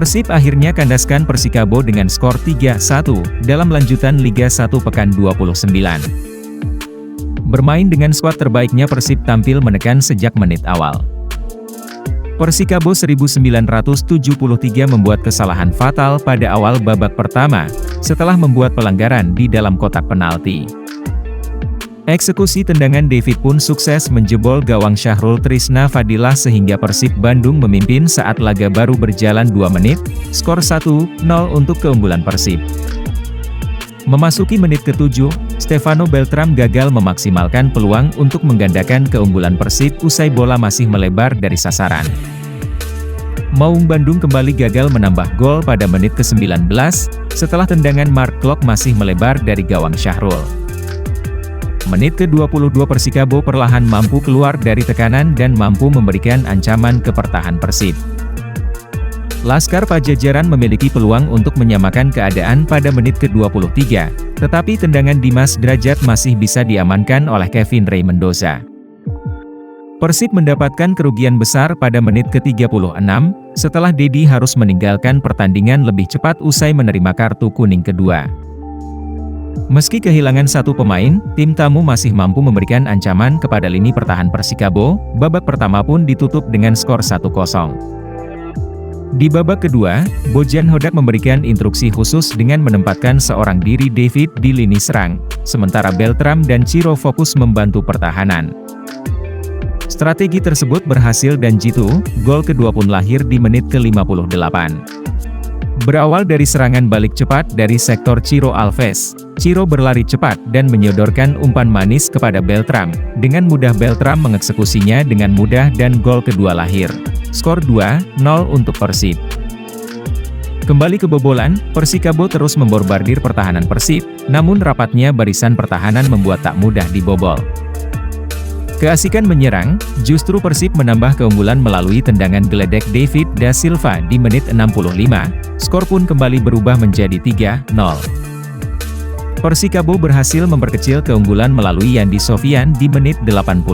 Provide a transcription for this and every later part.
Persib akhirnya kandaskan Persikabo dengan skor 3-1 dalam lanjutan Liga 1 pekan 29. Bermain dengan skuad terbaiknya, Persib tampil menekan sejak menit awal. Persikabo 1973 membuat kesalahan fatal pada awal babak pertama, setelah membuat pelanggaran di dalam kotak penalti. Eksekusi tendangan David pun sukses menjebol gawang Syahrul Trisna Fadilah sehingga Persib Bandung memimpin saat laga baru berjalan 2 menit, skor 1-0 untuk keunggulan Persib. Memasuki menit ke-7, Stefano Beltram gagal memaksimalkan peluang untuk menggandakan keunggulan Persib usai bola masih melebar dari sasaran. Maung Bandung kembali gagal menambah gol pada menit ke-19, setelah tendangan Mark Klok masih melebar dari gawang Syahrul. Menit ke-22 Persikabo perlahan mampu keluar dari tekanan dan mampu memberikan ancaman ke pertahanan Persib. Laskar Pajajaran memiliki peluang untuk menyamakan keadaan pada menit ke-23, tetapi tendangan Dimas Drajat masih bisa diamankan oleh Kevin Rey Mendoza. Persib mendapatkan kerugian besar pada menit ke-36, setelah Dedi harus meninggalkan pertandingan lebih cepat usai menerima kartu kuning kedua. Meski kehilangan satu pemain, tim tamu masih mampu memberikan ancaman kepada lini pertahanan Persikabo. Babak pertama pun ditutup dengan skor 1-0. Di babak kedua, Bojan Hodak memberikan instruksi khusus dengan menempatkan seorang diri David di lini serang, sementara Beltram dan Ciro fokus membantu pertahanan. Strategi tersebut berhasil dan jitu, gol kedua pun lahir di menit ke-58. Berawal dari serangan balik cepat dari sektor Ciro Alves, Ciro berlari cepat dan menyodorkan umpan manis kepada Beltram. Dengan mudah Beltram mengeksekusinya dengan mudah dan gol kedua lahir. Skor 2-0 untuk Persib. Kembali kebobolan, Persikabo terus memborbardir pertahanan Persib, namun rapatnya barisan pertahanan membuat tak mudah dibobol. Keasikan menyerang, justru Persib menambah keunggulan melalui tendangan geledek David da Silva di menit 65, skor pun kembali berubah menjadi 3-0. Persikabo berhasil memperkecil keunggulan melalui Yandi Sofian di menit 85.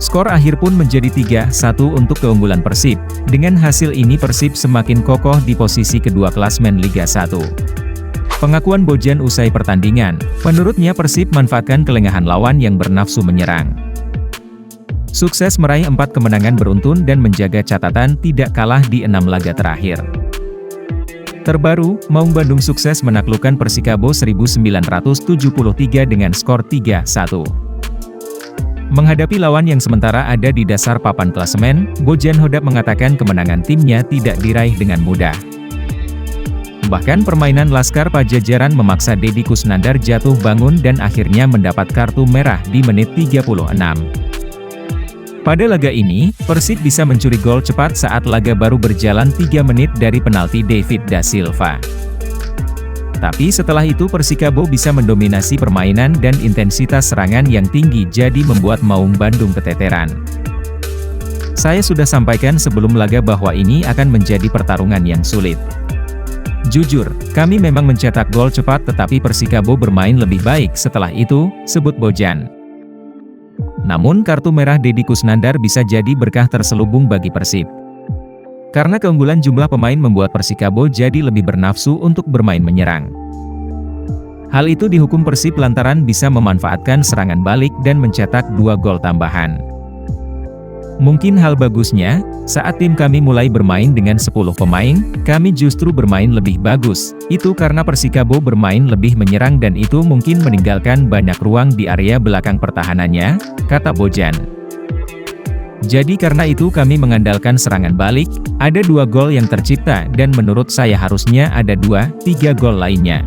Skor akhir pun menjadi 3-1 untuk keunggulan Persib. Dengan hasil ini Persib semakin kokoh di posisi kedua klasmen Liga 1. Pengakuan Bojan usai pertandingan, menurutnya Persib manfaatkan kelengahan lawan yang bernafsu menyerang. Sukses meraih 4 kemenangan beruntun dan menjaga catatan tidak kalah di 6 laga terakhir. Terbaru, Maung Bandung sukses menaklukkan Persikabo 1973 dengan skor 3-1. Menghadapi lawan yang sementara ada di dasar papan klasemen, Bojan Hodak mengatakan kemenangan timnya tidak diraih dengan mudah. Bahkan permainan Laskar Pajajaran memaksa Deddy Kusnandar jatuh bangun dan akhirnya mendapat kartu merah di menit 36. Pada laga ini, Persib bisa mencuri gol cepat saat laga baru berjalan 3 menit dari penalti David da Silva. Tapi setelah itu Persikabo bisa mendominasi permainan dan intensitas serangan yang tinggi jadi membuat Maung Bandung keteteran. Saya sudah sampaikan sebelum laga bahwa ini akan menjadi pertarungan yang sulit. Jujur, kami memang mencetak gol cepat tetapi Persikabo bermain lebih baik setelah itu, sebut Bojan. Namun kartu merah Deddy Kusnandar bisa jadi berkah terselubung bagi Persib. Karena keunggulan jumlah pemain membuat Persikabo jadi lebih bernafsu untuk bermain menyerang. Hal itu dihukum Persib lantaran bisa memanfaatkan serangan balik dan mencetak 2 gol tambahan. Mungkin hal bagusnya, saat tim kami mulai bermain dengan 10 pemain, kami justru bermain lebih bagus. Itu karena Persikabo bermain lebih menyerang dan itu mungkin meninggalkan banyak ruang di area belakang pertahanannya, kata Bojan. Jadi karena itu kami mengandalkan serangan balik, ada 2 gol yang tercipta dan menurut saya harusnya ada 2-3 gol lainnya.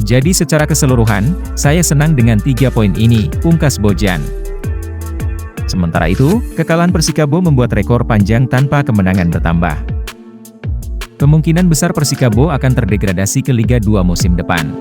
Jadi secara keseluruhan, saya senang dengan 3 poin ini, pungkas Bojan. Sementara itu, kekalahan Persikabo membuat rekor panjang tanpa kemenangan bertambah. Kemungkinan besar Persikabo akan terdegradasi ke Liga 2 musim depan.